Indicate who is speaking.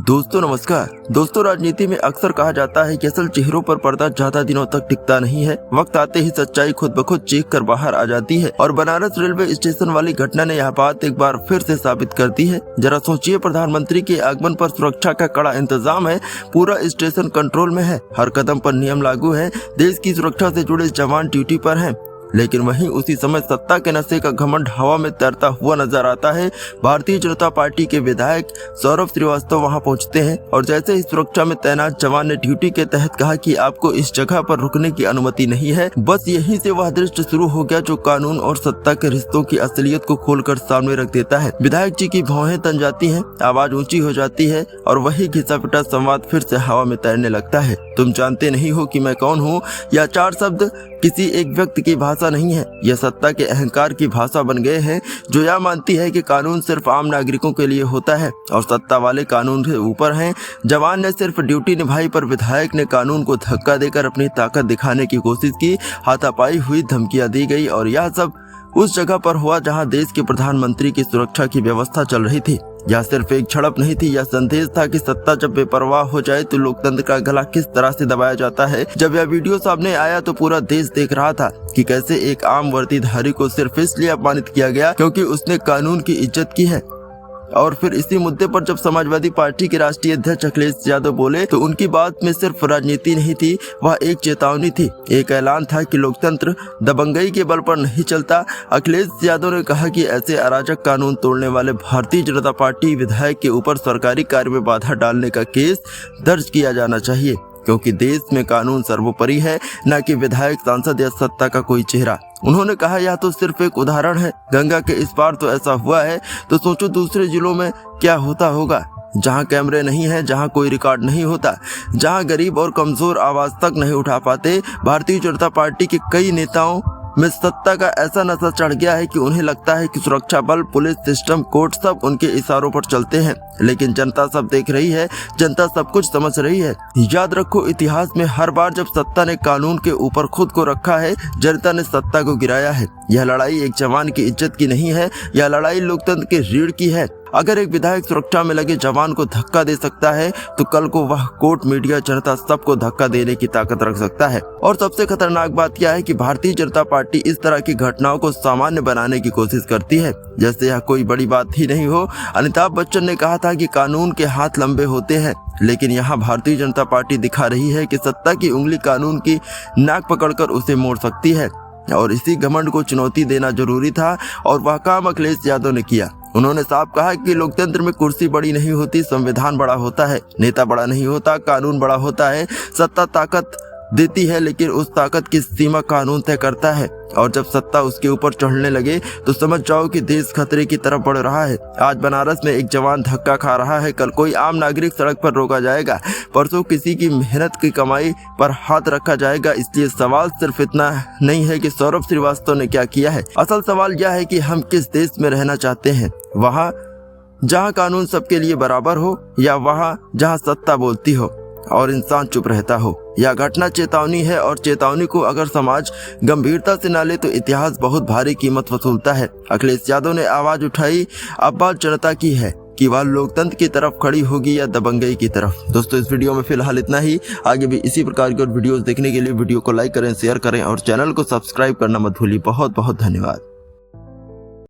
Speaker 1: दोस्तों नमस्कार। दोस्तों राजनीति में अक्सर कहा जाता है कि असल चेहरों पर पर्दा ज्यादा दिनों तक टिकता नहीं है। वक्त आते ही सच्चाई खुद ब खुद चीख कर बाहर आ जाती है और बनारस रेलवे स्टेशन वाली घटना ने यह बात एक बार फिर से साबित कर दी है। जरा सोचिए, प्रधानमंत्री के आगमन पर सुरक्षा का कड़ा इंतजाम है, पूरा स्टेशन कंट्रोल में है, हर कदम पर नियम लागू है, देश की सुरक्षा से जुड़े जवान ड्यूटी पर हैं। लेकिन वहीं उसी समय सत्ता के नशे का घमंड हवा में तैरता हुआ नजर आता है। भारतीय जनता पार्टी के विधायक सौरभ श्रीवास्तव वहां पहुंचते हैं और जैसे ही सुरक्षा में तैनात जवान ने ड्यूटी के तहत कहा कि आपको इस जगह पर रुकने की अनुमति नहीं है, बस यहीं से वह दृश्य शुरू हो गया जो कानून और सत्ता के रिश्तों की असलियत को खोलकर सामने रख देता है। विधायक जी की भौहें तन जाती है, आवाज ऊंची हो जाती है और वही घिसा पिटा संवाद फिर से हवा में तैरने लगता है। तुम जानते नहीं हो कि मैं कौन हूँ। यह चार शब्द किसी एक व्यक्ति की भाषा नहीं है, यह सत्ता के अहंकार की भाषा बन गए हैं, जो यह मानती है कि कानून सिर्फ आम नागरिकों के लिए होता है और सत्ता वाले कानून से ऊपर हैं। जवान ने सिर्फ ड्यूटी निभाई पर विधायक ने कानून को धक्का देकर अपनी ताकत दिखाने की कोशिश की। हाथापाई हुई, धमकियां दी गई और यह सब उस जगह पर हुआ जहां देश के प्रधानमंत्री की सुरक्षा की व्यवस्था चल रही थी। यह सिर्फ एक झड़प नहीं थी, यह संदेश था कि सत्ता जब बेपरवाह हो जाए तो लोकतंत्र का गला किस तरह से दबाया जाता है। जब यह वीडियो सामने आया तो पूरा देश देख रहा था कि कैसे एक आम वर्दीधारी को सिर्फ इसलिए अपमानित किया गया क्योंकि उसने कानून की इज्जत की है। और फिर इसी मुद्दे पर जब समाजवादी पार्टी के राष्ट्रीय अध्यक्ष अखिलेश यादव बोले तो उनकी बात में सिर्फ राजनीति नहीं थी, वह एक चेतावनी थी, एक ऐलान था कि लोकतंत्र दबंगई के बल पर नहीं चलता। अखिलेश यादव ने कहा कि ऐसे अराजक कानून तोड़ने वाले भारतीय जनता पार्टी विधायक के ऊपर सरकारी कार्य में बाधा डालने का केस दर्ज किया जाना चाहिए, क्योंकि देश में कानून सर्वोपरि है, न कि विधायक, सांसद या सत्ता का कोई चेहरा। उन्होंने कहा यह तो सिर्फ एक उदाहरण है, गंगा के इस पार तो ऐसा हुआ है, तो सोचो दूसरे जिलों में क्या होता होगा, जहां कैमरे नहीं है, जहां कोई रिकॉर्ड नहीं होता, जहां गरीब और कमजोर आवाज तक नहीं उठा पाते। भारतीय जनता पार्टी के कई नेताओं में सत्ता का ऐसा नशा चढ़ गया है कि उन्हें लगता है कि सुरक्षा बल, पुलिस, सिस्टम, कोर्ट सब उनके इशारों पर चलते हैं। लेकिन जनता सब देख रही है, जनता सब कुछ समझ रही है। याद रखो, इतिहास में हर बार जब सत्ता ने कानून के ऊपर खुद को रखा है, जनता ने सत्ता को गिराया है। यह लड़ाई एक जवान की इज्जत की नहीं है, यह लड़ाई लोकतंत्र के रीढ़ की है। अगर एक विधायक सुरक्षा में लगे जवान को धक्का दे सकता है तो कल को वह कोर्ट, मीडिया, जनता सबको धक्का देने की ताकत रख सकता है। और सबसे खतरनाक बात यह है कि भारतीय जनता पार्टी इस तरह की घटनाओं को सामान्य बनाने की कोशिश करती है, जैसे यह कोई बड़ी बात ही नहीं हो। अमिताभ बच्चन ने कहा था कि कानून के हाथ लंबे होते हैं, लेकिन यहाँ भारतीय जनता पार्टी दिखा रही है कि सत्ता की उंगली कानून की नाक पकड़कर उसे मोड़ सकती है। और इसी घमंड को चुनौती देना जरूरी था और वह काम अखिलेश यादव ने किया। उन्होंने साफ कहा कि लोकतंत्र में कुर्सी बड़ी नहीं होती, संविधान बड़ा होता है, नेता बड़ा नहीं होता, कानून बड़ा होता है। सत्ता ताकत देती है, लेकिन उस ताकत की सीमा कानून तय करता है। और जब सत्ता उसके ऊपर चढ़ने लगे तो समझ जाओ कि देश खतरे की तरफ बढ़ रहा है। आज बनारस में एक जवान धक्का खा रहा है, कल कोई आम नागरिक सड़क पर रोका जाएगा, परसों किसी की मेहनत की कमाई पर हाथ रखा जाएगा। इसलिए सवाल सिर्फ इतना नहीं है कि सौरभ श्रीवास्तव ने क्या किया है, असल सवाल यह है कि हम किस देश में रहना चाहते हैं, वहाँ जहाँ कानून सबके लिए बराबर हो या वहाँ जहाँ सत्ता बोलती हो और इंसान चुप रहता हो। यह घटना चेतावनी है और चेतावनी को अगर समाज गंभीरता से न ले तो इतिहास बहुत भारी कीमत वसूलता है। अखिलेश यादव ने आवाज उठाई, अब बात जनता की है कि वह लोकतंत्र की तरफ खड़ी होगी या दबंगई की तरफ। दोस्तों इस वीडियो में फिलहाल इतना ही। आगे भी इसी प्रकार की और वीडियोस देखने के लिए वीडियो को लाइक करें, शेयर करें और चैनल को सब्सक्राइब करना मत भूलिए। बहुत बहुत धन्यवाद।